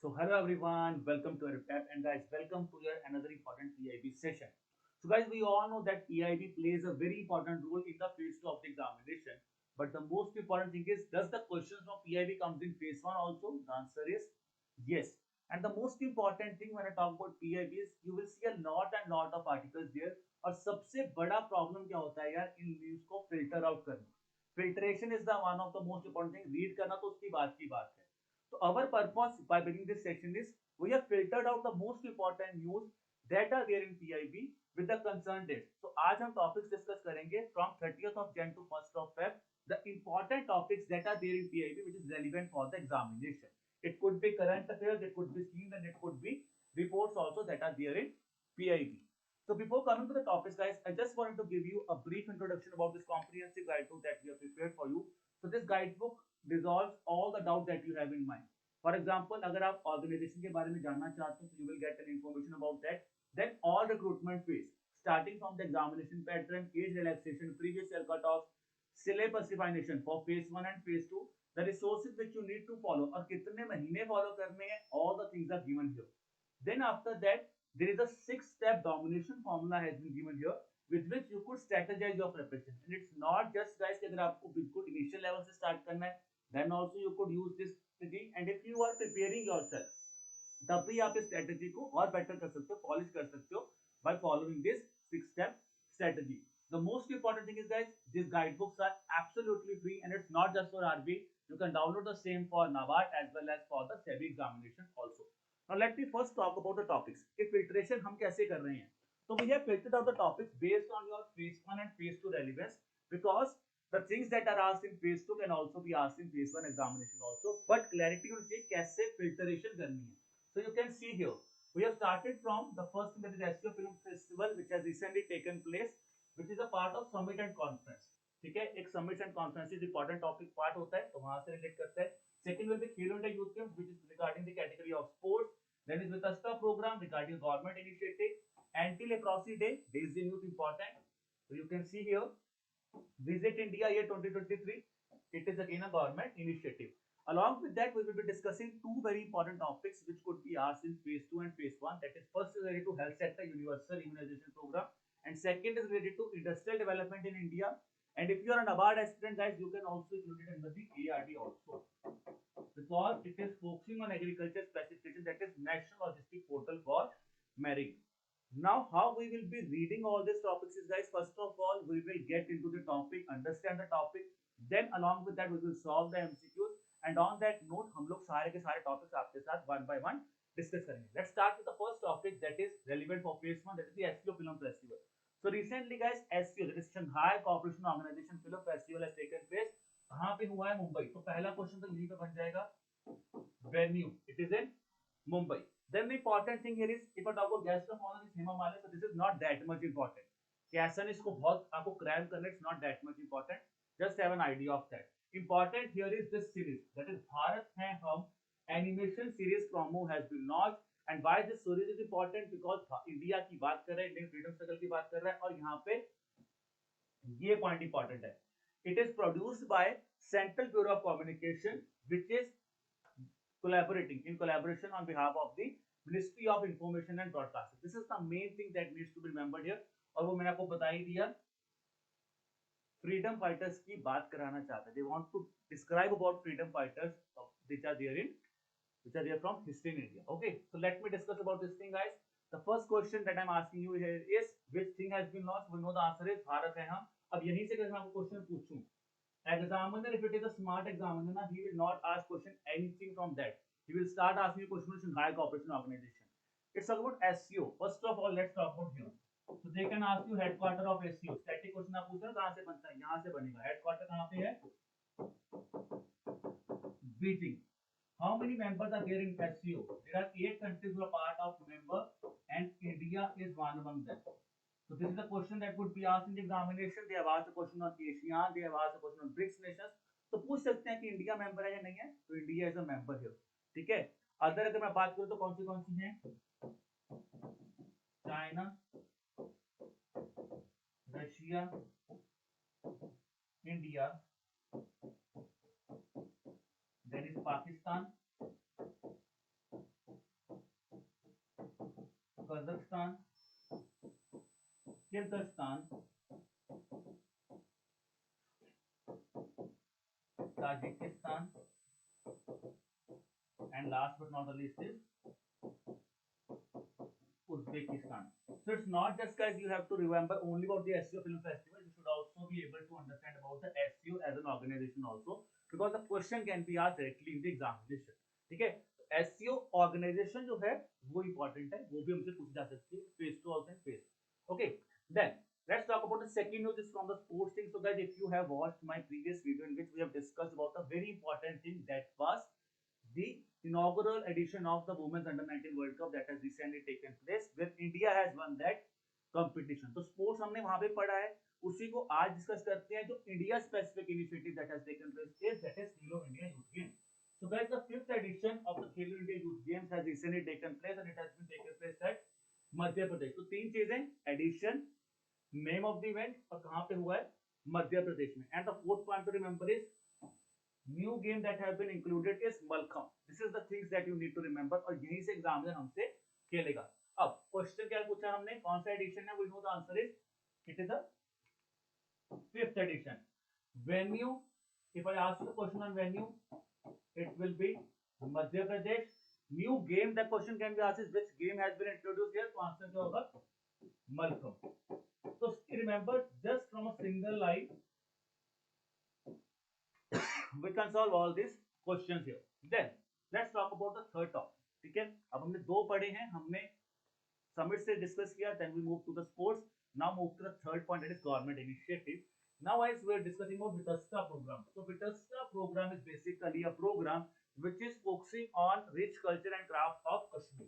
So hello everyone, welcome to our app, and guys, welcome to your another important PIB session. So guys, we all know that PIB plays a very important role in the phase 2 of the examination. But the most important thing is, does the questions from PIB comes in phase 1 also? The answer is yes. And the most important thing when I talk about PIB is you will see a lot and lot of articles there. और सबसे बड़ा problem क्या होता है यार, in news को filter out करना. Filtration is the one of the most important thing. Read करना तो उसकी बात की बात है. So our purpose by bringing this session is we have filtered out the most important news that are there in PIB with the concerned date. So आज हम topics discuss करेंगे from 30th of Jan to 1st of Feb, the important topics that are there in PIB which is relevant for the examination. It could be current affairs, it could be schemes, and it could be reports also that are there in PIB. So before coming to the topics, guys, I just wanted to give you a brief introduction about this comprehensive guidebook that we have prepared for you. So this guidebook resolves all the doubt that you have in mind. For example, अगर आप organization के बारे में जानना चाहते हो, so you will get an information about that. Then all recruitment phase, starting from the examination pattern, age relaxation, previous year cutoffs, syllabus definition for phase 1 and phase 2, the resources which you need to follow और कितने महीने follow करने हैं, all the things are given here. Then after that, there is a 6-step domination formula has been given here, with which you could strategize your preparation. And it's not just guys कि अगर आपको बिल्कुल initial level से start करना है, then also you could use this strategy. And if you are preparing yourself, तब भी आप इस strategy को और better कर सकते हो, polish कर सकते हो by following this 6-step strategy. The most important thing is, guys, these guidebooks are absolutely free and it's not just for RBI. You can download the same for NABARD as well as for the SEBI examination also. Now let me first talk about the topics. कि filtration हम कैसे कर रहे हैं? So we have filtered out the topics based on your phase 1 and phase 2 relevance, because the things that are asked in phase 2 can also be asked in phase 1 examination also. But clarity होनी चाहिए कैसे filtration करनी है. So you can see here, we have started from the first thing, that is SEO Film Festival, which has recently taken place, which is a part of summit and conference. ठीक है, एक summit and conference is important topic part होता है, तो वहां से relate करते हैं. Second will be Khelo India Youth Games, which is regarding the category of sports. Then is Vitasta program regarding government initiative. Anti-leprosy day, Days in Youth important. So you can see here, Visit India year 2023. It is again a government initiative. Along with that, we will be discussing two very important topics which could be asked in phase 2 and phase 1. That is, first is related to health sector universal immunization program, and second is related to industrial development in India. And if you are an NABARD aspirant, guys, you can also include it under the ARD also, because it is focusing on agriculture specification, that is National Logistic Portal for Marine. Now, how we will be reading all these topics is, guys, first of all, we will get into the topic, understand the topic. Then along with that, we will solve the MCQs. And on that note, हम लोग सारे के सारे topics आपके साथ one by one discuss करेंगे. Let's start with the first topic that is relevant for phase 1, that is the SEO Film Festival. So recently, guys, SEO, that is Shanghai Cooperation Organization Film Festival has taken place. कहाँ पे हुआ है? मुंबई. तो पहला question तो यहीं पे बन जाएगा. Venue, it is in Mumbai. Then the important thing here is, if I talk about guest of honor is Hema Malini, so this is not that much important. कैसन इसको बहुत आपको क्रैम करना, it's not that much important. Just have an idea of that. Important here is this series, that is Bharat Hai Hum animation series promo has been launched. And why this series is important? Because India की बात कर रहा है, Indian freedom struggle की बात कर रहा है, और यहाँ पे ये पॉइंट इंपॉर्टेंट है. It is produced by Central Bureau of Communication, which is in collaboration on behalf of the Ministry of Information and Broadcasting. This is the main thing that needs to be remembered here. और वो मैंने आपको बता ही दिया, freedom fighters की बात कराना चाहते हैं. They want to describe about freedom fighters which are there from history in India. Okay, so let me discuss about this thing, guys. The first question that I'm asking you here is, which thing has been lost? We know the answer is Bharat Hai Hum. अब यहीं से अगर मैं आपको question पूछूं, examiner, if it is a smart examiner, he will not ask question anything from that. He will start asking you question from Shanghai Cooperation Organization. It's about SEO. First of all, let's talk about here. So they can ask you headquarter of SEO. Static question आप पूछ रहे हो कहाँ से बनता है? यहाँ से बनेगा. Headquarter कहाँ पे है? Beijing. How many members are there in SEO? There are 8 countries who are part of member, and India is one among them. So this is the question that would be asked in the examination. They have asked a question on ASEAN. They have asked a question on BRICS nations. तो पूछ सकते हैं कि India member है या नहीं है. तो India is a member here. ठीक है. अदर अगर मैं बात करूं तो कौन सी हैं? China, Russia, India, then is Pakistan, Kazakhstan, Kyrgyzstan, Tajikistan, and last but not the least is Uzbekistan. So it's not just guys you have to remember only about the SEO Film Festival. You should also be able to understand about the SEO as an organization also, because the question can be asked directly in the examination. ठीक है, SEO organization जो है वो important है, वो भी हमसे पूछी जा सकती है phase 2 also and phase 2. Okay, then let's talk about the second news is from the sports thing. So guys, if you have watched my previous video in which we have discussed about a very important thing, that was the inaugural edition of the Women's Under-19 World Cup that has recently taken place, where India has won that competition. तो sports हमने वहां पे पढ़ा है, उसी को आज discuss करते हैं. जो India specific initiative that has taken place is that is Khelo India Youth Games. So guys, the 5th edition of the Khelo India Youth Games has recently taken place and it has been taken place at Madhya Pradesh. तो तीन चीजें, edition, name of the event और कहां पे हुआ है, मध्य प्रदेश में. And the fourth point to remember is new game that have been included is Mallakhamb. This is the things that you need to remember और यहीं से एग्जामिनर हमसे खेलेगा. अब क्वेश्चन क्या पूछा हमने, कौन सा एडिशन है, we know the answer is it is the 5th edition. Venue, if I ask you the question on venue, it will be Madhya Pradesh. New game, the question can be asked is which game has been introduced here, तो answer क्या होगा, mallakhamb. So remember, just from a single line we can solve all these questions here. Then let's talk about the third topic. ठीक है, अब हमने दो पढ़े हैं, हमने समिट से डिस्कस किया, then we move to the sports. Now move to the third point, that is government initiative. Now as we are discussing about Vitasta program. So Vitasta program is basically a program which is focusing on rich culture and craft of Kashmir.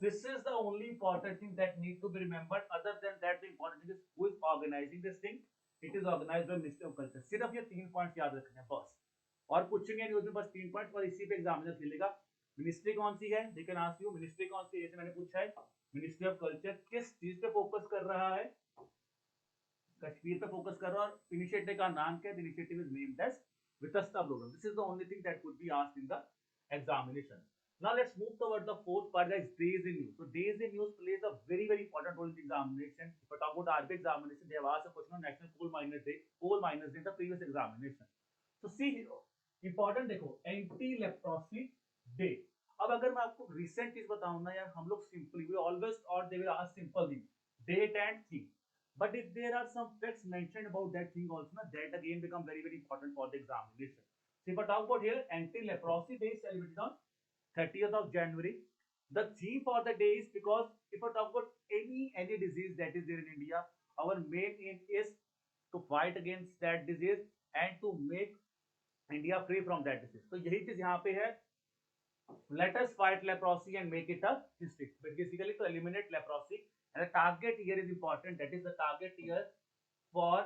This is the only important thing that need to be remembered. Other than that, the important thing is who is organizing this thing. It is organized by Ministry of Culture. सिर्फ ये 3 points याद रखने हैं बस, और पूछेंगे news में बस 3 पॉइंट्स, और इसी पे एग्जामिनर खेलेगा. मिनिस्ट्री कौन सी है, they can ask you ministry कौन सी है, जैसे मैंने पूछा है मिनिस्ट्री ऑफ कल्चर किस चीज पे फोकस कर रहा है, कश्मीर पे फोकस कर रहा है, और इनिशिएटिव का नाम क्या है, initiative is named as Vitasta programme. This is the only thing that could be asked in the examination. Now let's move toward the fourth part, that is days in news. So days in news plays a very important role in the examination. If I talk about RBI examination, they have asked a question on National Coal Miners Day in the previous examination. So see here, important देखो, anti leprosy day. अब अगर मैं आपको recent चीज बताऊं ना यार, हम लोग सिंपली वी ऑलवेज और they will ask simple thing, date and thing, but if there are some facts mentioned about that thing also na, that again become very important for the examination. So if I talk about here, anti-leprosy day is celebrated on 30th of January. The theme for the day is, because if I talk about any disease that is there in India, our main aim is to fight against that disease and to make India free from that disease. तो यही चीज यहाँ पे है, let us fight leprosy and make it a history. Basically to eliminate leprosy, and the target year is important. That is the target year for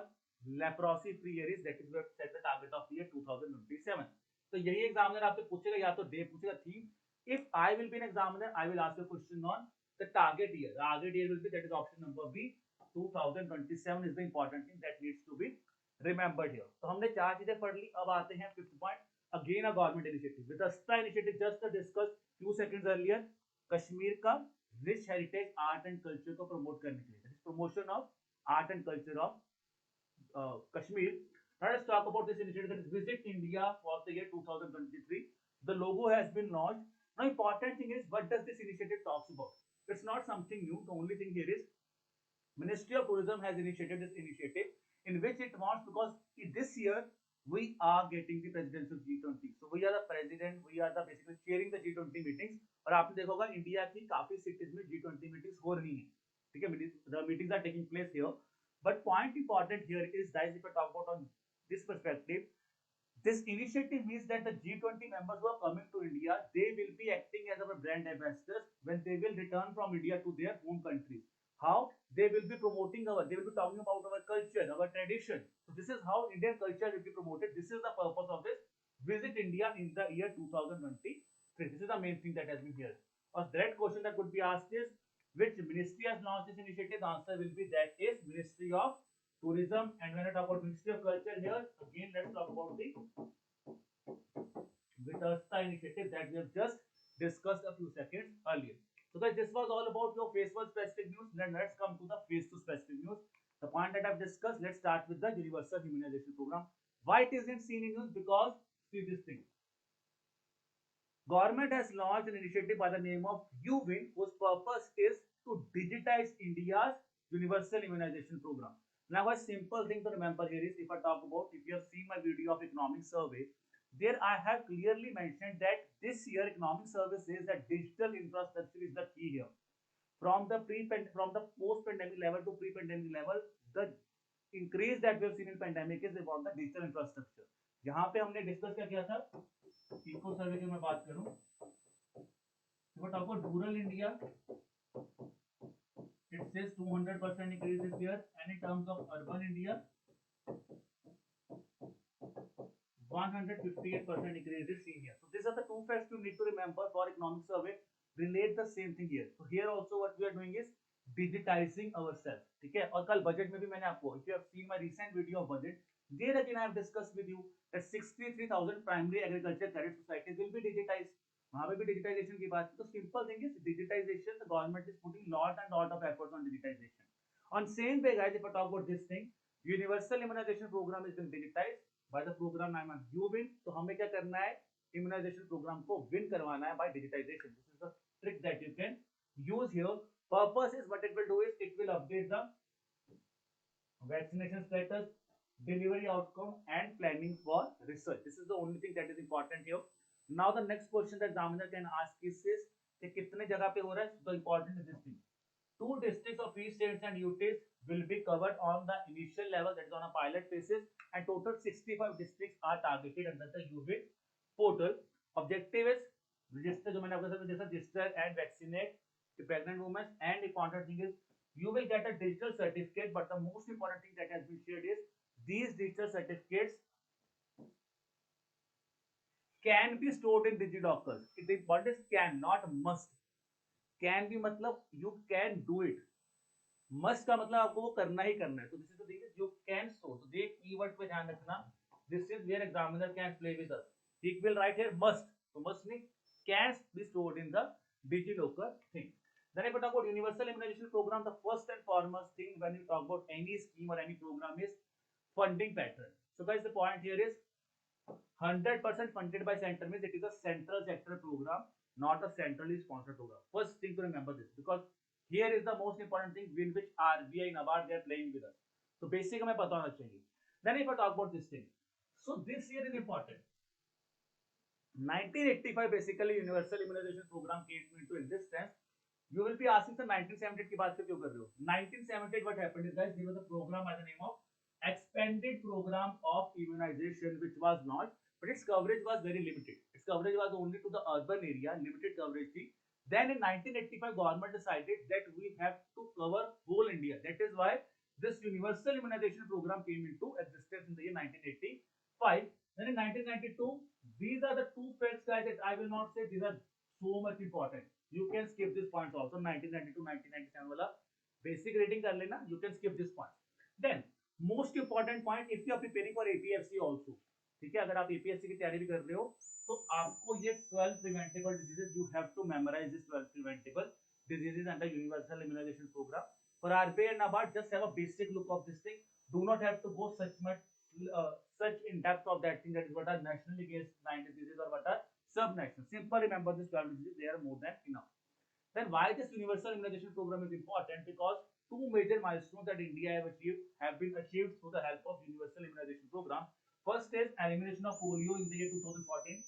leprosy free year is, that is we have set the target of year 2027. तो यही examiner आपसे पूछेगा, या तो day पूछेगा, theme. If I will be an examiner, I will ask you a question on the target year. The target year will be, that is option number B, 2027 is the important thing that needs to be remembered here. तो हमने चार चीजें पढ़ ली. अब आते हैं 5th point, again a government initiative. Vitasta initiative just discussed few seconds earlier. Kashmir का rich heritage art and culture को promote करने के लिए, that is promotion of art and culture of Kashmir. Now let's talk about this initiative, that is Visit India for the year 2023. The logo has been launched. Now important thing is, what does this initiative talks about? It's not something new. The only thing here is Ministry of Tourism has initiated this initiative in which it wants, because this year we are getting the presidency of G20. So we are the president, we are the basically chairing the G20 meetings. और आपने देखा होगा India की काफी cities में G20 meetings हो रही हैं. ठीक है, the meetings are taking place here. But point important here is, guys, if I talk about on this perspective, this initiative means that the G20 members who are coming to India, they will be acting as our brand ambassadors when they will return from India to their home countries. How? They will be promoting they will be talking about our culture, our tradition. So this is how Indian culture will be promoted. This is the purpose of this Visit India in the year 2023. This is the main thing that has been here. A direct question that could be asked is, which ministry has launched this initiative? The answer will be, that is Ministry of Tourism. And when I talk about Ministry of Culture here, again let's talk about the Vitasta initiative that we have just discussed a few seconds earlier. So guys, this was all about your phase 1 and let's come to the phase 2 specific news. The point that I've discussed, let's start with the universal immunization program. Why it isn't seen in news? Because see this thing. Government has launched an initiative by the name of UWIN, whose purpose is to digitize India's universal immunization program. Now, a simple thing to remember here is, if I talk about, if you have seen my video of economic survey, there I have clearly mentioned that this year economic survey says that digital infrastructure is the key here. From the post-pandemic level to pre-pandemic level, the increase that we have seen in pandemic is about the digital infrastructure. यहाँ पे हमने discuss क्या किया था, eco सर्वे की मैं बात करूं, if I talk about rural India, it says 200% increase is there, and in terms of urban India, 158% increase is seen here. So these are the two facts you need to remember for economic survey. Relate the same thing here. So here also what we are doing is digitizing ourselves. ठीक है, और कल budget में भी मैंने आपको, if you have seen my recent video of budget, there again I have discussed with you that 63,000 primary agriculture credit societies will be digitized. वहां पे भी digitization की बात, तो simple thing is digitization. The government is putting lot and lot of efforts on digitization. On same way, guys, if I talk about this thing, universal immunization program is being digitized by the program name of UWIN. तो हमें क्या करना है, immunization program को win करवाना है by digitization. This is the trick that you can use here. Purpose is, what it will do is, it will update the vaccination status, delivery outcome, and planning for research. This is the only thing that is important here. Now the next question that examiner can ask is कि कितने जगह पे हो रहा है. The important is this thing. 2 districts of each states and UTs will be covered on the initial level, that is on a pilot basis, and total 65 districts are targeted under the UWIN portal. Objective is register, जो मैंने आपको जैसा register and vaccinate the pregnant women, and important thing is you will get a digital certificate, but the most important thing that has been shared is these digital certificates can be stored in DigiLockers. It is what is can, not must. Can be मतलब you can do it. Must का मतलब आपको वो करना ही करना है. So this is the thing is you can store. So ये keyword पे ध्यान रखना. This is where examiner can play with us. He will write here must. So must नहीं, can be stored in the DigiLocker thing. Then if we talk about universal immunization program, the first and foremost thing when you talk about any scheme or any program is funding pattern. So guys, the point here is 100% funded by center means it is a central sector program, not a centrally sponsored program. First thing to remember this, because here is the most important thing in which RBI NABARD they are playing with us. So basic हमें पता होना चाहिए. Then if I talk about this thing, so this year is important. 1985 basically universal immunization program came into existence. You will be asking the 1978 की बात क्यों कर रहे हो? 1978 what happened is, guys, there was a program by the name of expanded program of immunization which was launched, but its coverage was very limited. Its coverage was only to the urban area, limited coverage थी. Then in 1985 government decided that we have to cover whole India. That is why this universal immunization program came into existence in the year 1985. Then in 1992, these are the two facts, guys, that I will not say these are so much important. You can skip this point also. 1992 1997 वाला basic reading कर लेना, you can skip this point. Then most important point, if you are preparing for APSC also, ठीक है, अगर आप APSC की तैयारी भी कर रहे हो तो आपको ये 12 preventable diseases, you have to memorize this 12 preventable diseases under universal immunization program. For RBI and NABARD, just have a basic look of this thing. Do not have to go such much such in depth of that thing, that is what are nationally based 9 diseases or what are sub-national. Simple remember this 12 diseases, they are more than enough. Then why this universal immunization program is important? Because two major milestones that India have been achieved through the help of universal immunization program. First is elimination of polio in the year 2014.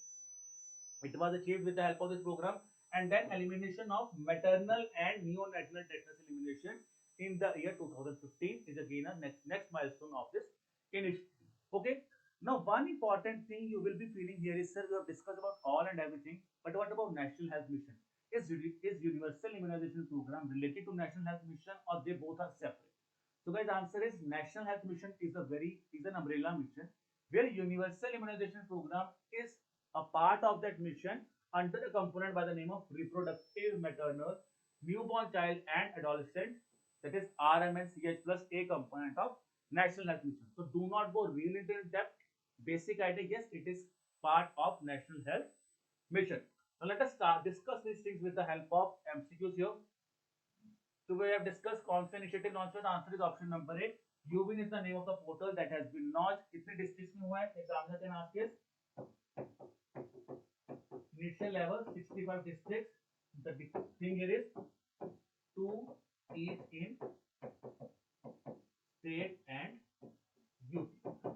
It was achieved with the help of this program. And then elimination of maternal and neonatal tetanus elimination in the year 2015 is again a next milestone of this initiative. Okay. Now one important thing you will be feeling here is, sir, we have discussed about all and everything, but what about National Health Mission? Is universal immunization program related to National Health Mission, or they both are separate? So guys, the answer is National Health Mission is an umbrella mission where universal immunization program is a part of that mission under a component by the name of reproductive, maternal, newborn child and adolescent, that is RMNCH plus A component of National Health Mission. So do not go really into depth. Basic idea, yes, it is part of National Health Mission. Now let us discuss these things with the help of MCQs here. So we have discussed कौन सा initiative launch हुआ. The answer is option number A. UBIN is the name of the portal that has been launched. कितने districts में हुआ है? Examiner can ask is initial level 65 districts. The thing here is 2 each in state and UP.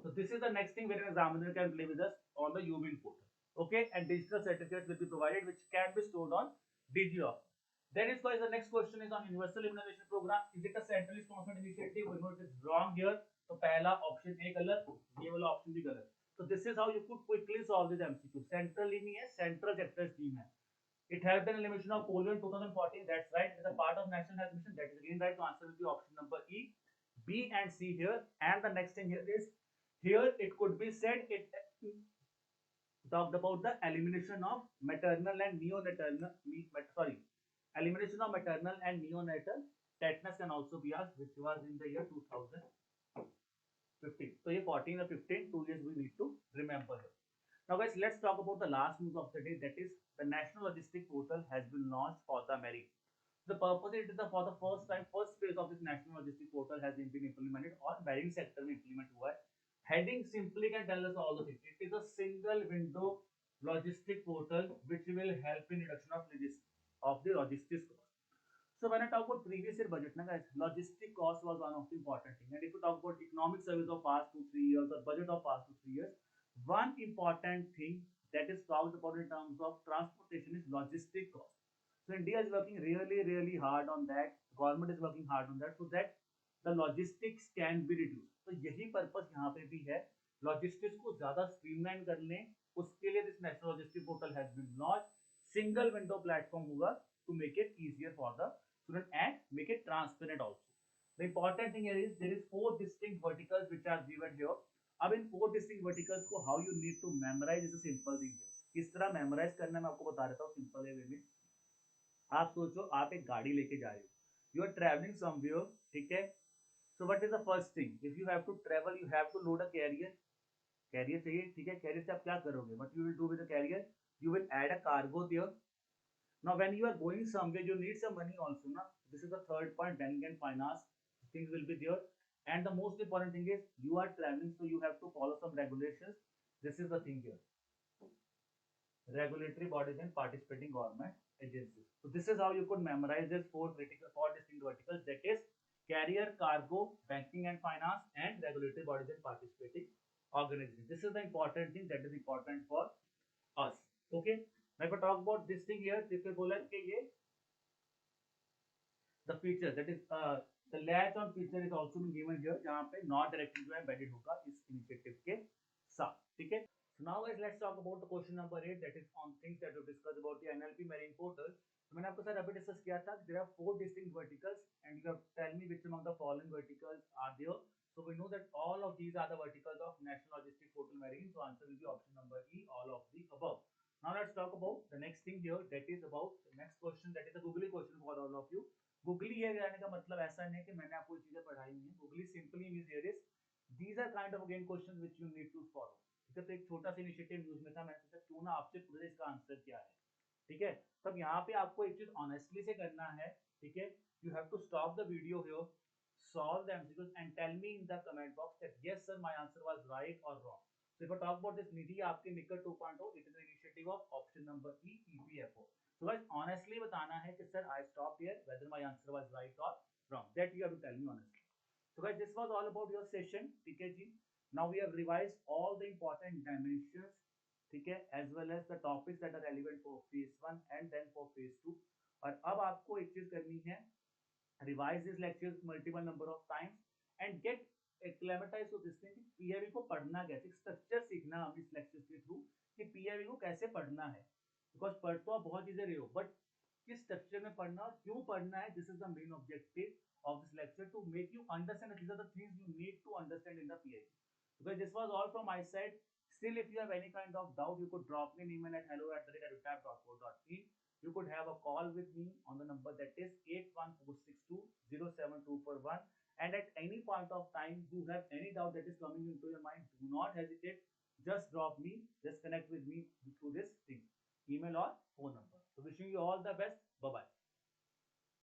So this is the next thing where an examiner can play with us on the UBIN portal. Okay, and digital certificates will be provided which can be stored on DigiLocker. That is why the next question is on universal immunization program. Is it a centrally sponsored initiative? We know it is wrong here. So पहला option A गलत, ये वाला option भी गलत. So this is how you could quickly solve this MCQ. Central ही नहीं है, central sector scheme है. It has been elimination of polio in 2014. That's right. It is a part of national health mission. That is again right. So answer will be option number E, B and C here. And the next thing here is here it could be said it talked about the elimination of maternal and neonatal elimination of maternal and neonatal tetanus can also be asked, which was in the year 2015. So ये 14 or 15, 2 years we need to remember here. Now guys, let's talk about the last news of the day, that is the National Logistic Portal has been launched for the marine. The purpose it is for the first time, first phase of this National Logistic Portal has been implemented और marine sector में implement हुआ है. Heading simply can tell us all the things. It is a single window logistic portal which will help in reduction of the logistics cost. So when I talk about previous year budget, na guys, logistic cost was one of the important thing. And if you talk about economic service of past 2-3 years or budget of past 2-3 years, one important thing that is talked about in terms of transportation is logistic cost. So India is working really hard on that. Government is working hard on that so that the logistics can be reduced. तो यही purpose यहाँ पे भी है, logistics को ज्यादा streamline कर लें, उसके लिए this national logistic portal has been launch. Single window platform होगा to make it easier for the student and make it transparent also. The important thing here is there is 4 distinct verticals which are given here. अब इन 4 distinct verticals को how you need to memorize is a simple thing. किस तरह memorise करना है मैं आपको बता देता हूँ सिंपल वे में. आप सोचो आप एक गाड़ी लेके जा रहे हो, यू आर ट्रैवलिंग समवेयर, ठीक है. So what is the first thing? If you have to travel, you have to load a carrier. Carrier चाहिए, ठीक है. Carrier से आप क्या करोगे? What you will do with the carrier? You will add a cargo there. Now when you are going somewhere, you need some money also, na? This is the third point. Bank and finance things will be there. And the most important thing is you are traveling, so you have to follow some regulations. This is the thing here. Regulatory bodies and participating government agencies. So this is how you could memorize this 4 distinct verticals. That is carrier, cargo, banking and finance, and regulatory bodies and participating organizations. This is the important thing that is important for us. Okay. Now if I talk about this thing here, if I बोला कि ये the feature that is the latch on feature is also been given here, जहाँ पे not directly जो है embedded होगा इस initiative के साथ, ठीक है. So now guys, let's talk about the question number 8, that is on things that we discussed about the NLP marine portal. तो मैंने आपके साथ अभी डिस्कस किया था. There are 4 distinct verticals and you have to tell me which among the following verticals are there. So we know that all of these are the verticals of National Logistic Portal Marine. So answer will be option number E, all of the above. Now let's talk about the next thing here, that is about the next question, that is a googly question for all of you. Googly ये कहने का मतलब ऐसा नहीं है कि मैंने आपको चीजें पढ़ाई नहीं है. Googly simply means here is these are kind of again questions which you need to follow. तो एक छोटा सा इनिशिएटिव न्यूज में था, मैंने सोचा क्यों ना आपसे पूछे इसका आंसर क्या है, ठीक है. तब यहाँ पे आपको एक चीज ऑनेस्टली से करना है, ठीक है. You have to stop the video here, solve the MCQs and tell me in the comment box that yes sir my answer was right or wrong. So if I talk about this Nidhi आपके निकट 2.0, it is an initiative of option number E, EPFO. So guys honestly बताना है कि sir I stopped here, whether my answer was right or wrong, that you have to tell me honestly. So guys this was all about your session, ठीक है जी. Now we have revised all the important dimensions, ठीक है, as well as the topics that are relevant for phase 1 and then for phase 2. और अब आपको एक चीज करनी है, revise these lectures multiple number of times and get acclimatized to this thing. PIB को पढ़ना कैसे, स्ट्रक्चर सीखना हम इस लेक्चर के थ्रू कि PIB को कैसे पढ़ना है. बिकॉज पढ़ तो आप बहुत चीजें रहे हो, बट किस स्ट्रक्चर में पढ़ना और क्यों पढ़ना है, this is the main objective of this lecture, to make you understand that these are the things you need to understand in the PIB. Because this was all from my side. Still, if you have any kind of doubt, you could drop me an email at hello@rtab.co.in. You could have a call with me on the number that is 81462072441. And at any point of time, you have any doubt that is coming into your mind, do not hesitate. Just drop me, just connect with me through this thing, email or phone number. So wishing you all the best. Bye bye.